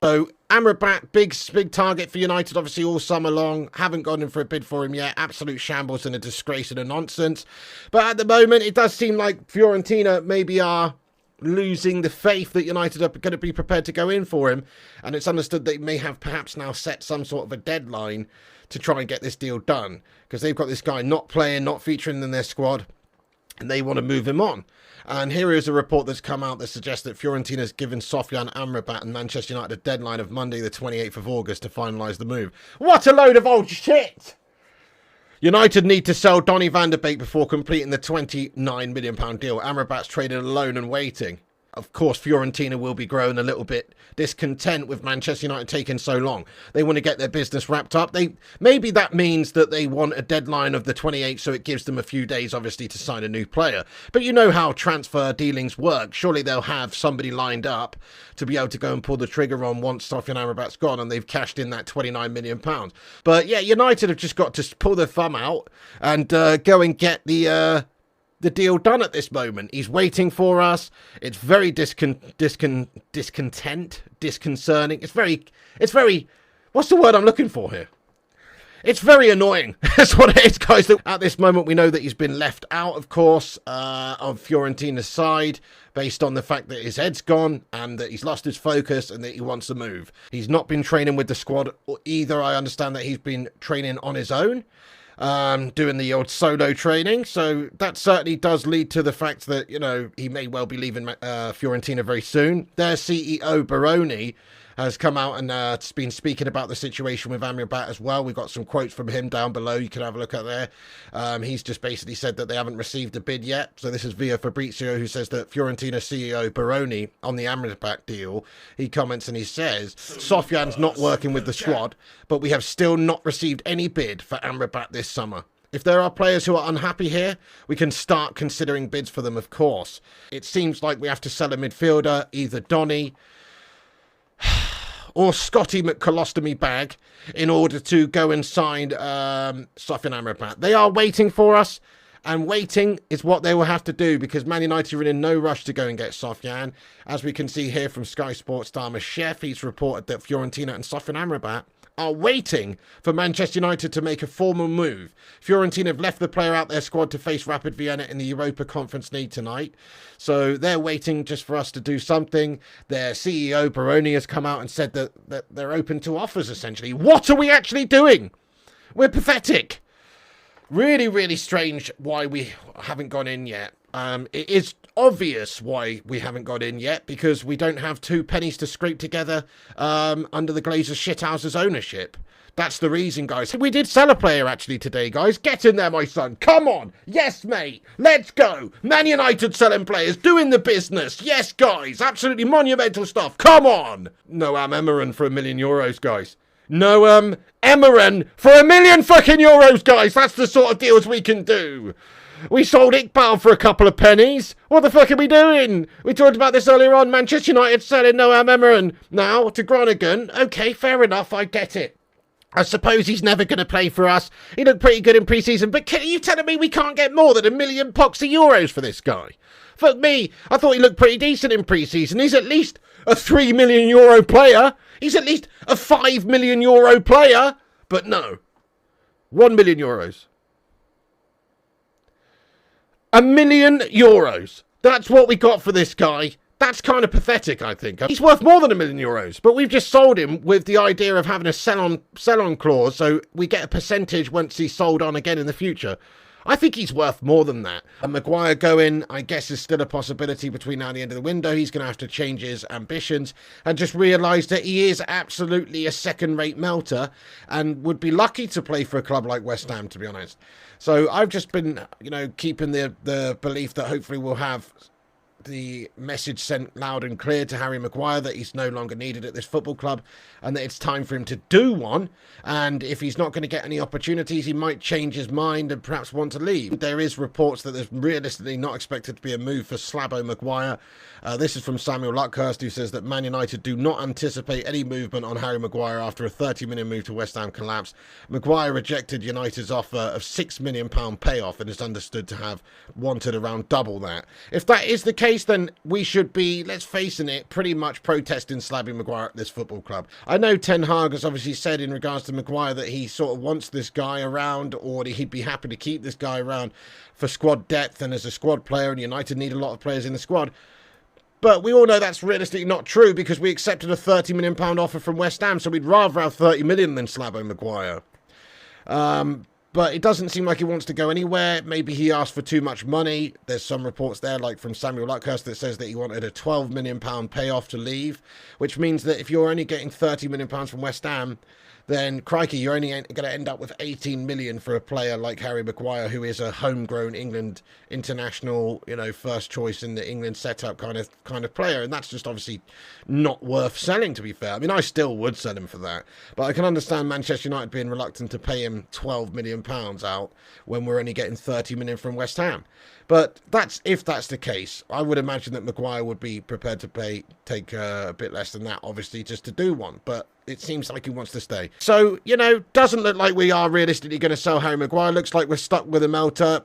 So AMRABAT, big target for United, obviously all summer long. Haven't gone in for a bid for him yet. Absolute shambles and a disgrace and a nonsense. But at the moment, it does seem like Fiorentina maybe are losing the faith that United are going to be prepared to go in for him. And it's understood they may have perhaps now set some sort of a deadline to try and get this deal done. Because they've got this guy not playing, not featuring in their squad, and they want to move him on. And here is a report that's come out that suggests that Fiorentina's given Sofyan Amrabat and Manchester United a deadline of Monday the 28th of August to finalise the move. What a load of old shit! United need to sell Donny van der Beek before completing the £29 million deal. Amrabat's traded alone and waiting. Of course, Fiorentina will be growing a little bit discontent with Manchester United taking so long. They want to get their business wrapped up. Maybe that means that they want a deadline of the 28th, so it gives them a few days, obviously, to sign a new player. But you know how transfer dealings work. Surely they'll have somebody lined up to be able to go and pull the trigger on once Sofyan Amrabat's gone and they've cashed in that £29 million. But yeah, United have just got to pull their thumb out and go and get the deal done at this moment. He's waiting for us. It's very disconcerting. It's very, what's the word I'm looking for here? It's very annoying. That's what it is, guys. At this moment, we know that he's been left out, of course, of Fiorentina's side, based on the fact that his head's gone and that he's lost his focus and that he wants to move. He's not been training with the squad either. I understand that he's been training on his own, doing the old solo training. So that certainly does lead to the fact that, you know, he may well be leaving Fiorentina very soon. Their CEO, Baroni, has come out and been speaking about the situation with Amrabat as well. We've got some quotes from him down below. You can have a look at there. He's just basically said that they haven't received a bid yet. So this is via Fabrizio, who says that Fiorentina CEO Baroni on the Amrabat deal, he comments and he says, Sofyan's not working with the squad, but we have still not received any bid for Amrabat this summer. If there are players who are unhappy here, we can start considering bids for them, of course. It seems like we have to sell a midfielder, either Donny or Scotty McColostomy Bag, in order to go and sign Sofyan Amrabat. They are waiting for us, and waiting is what they will have to do, because Man United are in no rush to go and get Sofyan. As we can see here from Sky Sports star Chef, he's reported that Fiorentina and Sofyan Amrabat are waiting for Manchester United to make a formal move. Fiorentina have left the player out their squad to face Rapid Vienna in the Europa Conference League tonight. So they're waiting just for us to do something. Their CEO, Baroni, has come out and said that they're open to offers, essentially. What are we actually doing? We're pathetic. Really, really strange why we haven't gone in yet. It is obvious why we haven't got in yet, because we don't have two pennies to scrape together under the Glazers shithouse's ownership. That's the reason, guys. We did sell a player actually today, guys. Get in there, my son. Come on. Yes, mate. Let's go. Man United selling players, doing the business. Yes, guys. Absolutely monumental stuff. Come on. No, Emeren for €1 million, guys. No, Emeren for €1 million fucking euros, guys. That's the sort of deals we can do. We sold Iqbal for a couple of pennies. What the fuck are we doing? We talked about this earlier on. Manchester United selling Noam Emeren now to Groningen. Okay, fair enough. I get it. I suppose he's never going to play for us. He looked pretty good in pre-season. But are you telling me we can't get more than €1 million euros for this guy? Fuck me. I thought he looked pretty decent in pre-season. He's at least a €3 million player. He's at least a €5 million player. But no. €1 million. €1 million. That's what we got for this guy. That's kind of pathetic, I think. He's worth more than €1 million, but we've just sold him with the idea of having a sell-on clause, so we get a percentage once he's sold on again in the future. I think he's worth more than that. And Maguire going, I guess, is still a possibility between now and the end of the window. He's going to have to change his ambitions and just realise that he is absolutely a second-rate melter and would be lucky to play for a club like West Ham, to be honest. So I've just been, keeping the belief that hopefully we'll have the message sent loud and clear to Harry Maguire that he's no longer needed at this football club and that it's time for him to do one. And if he's not going to get any opportunities, he might change his mind and perhaps want to leave. There is reports that there's realistically not expected to be a move for Slabo Maguire. This is from Samuel Luckhurst, who says that Man United do not anticipate any movement on Harry Maguire after a 30 million move to West Ham collapsed. Maguire rejected United's offer of £6 million payoff and is understood to have wanted around double that. If that is the case, then we should be, let's face it, pretty much protesting Slabby Maguire at this football club. I know Ten Hag has obviously said in regards to Maguire that he sort of wants this guy around, or he'd be happy to keep this guy around for squad depth and as a squad player, and United need a lot of players in the squad. But we all know that's realistically not true because we accepted a £30 million offer from West Ham, so we'd rather have 30 million than Slabo Maguire. But it doesn't seem like he wants to go anywhere. Maybe he asked for too much money. There's some reports there, like from Samuel Luckhurst, that says that he wanted a £12 million payoff to leave, which means that if you're only getting £30 million from West Ham, then crikey, you're only going to end up with 18 million for a player like Harry Maguire, who is a homegrown England international, first choice in the England setup kind of player, and that's just obviously not worth selling, to be fair. I mean, I still would sell him for that, but I can understand Manchester United being reluctant to pay him £12 million out when we're only getting 30 million from West Ham. But if that's the case, I would imagine that Maguire would be prepared to take a bit less than that, obviously, just to do one. But it seems like he wants to stay. So, doesn't look like we are realistically going to sell Harry Maguire. Looks like we're stuck with a Melter.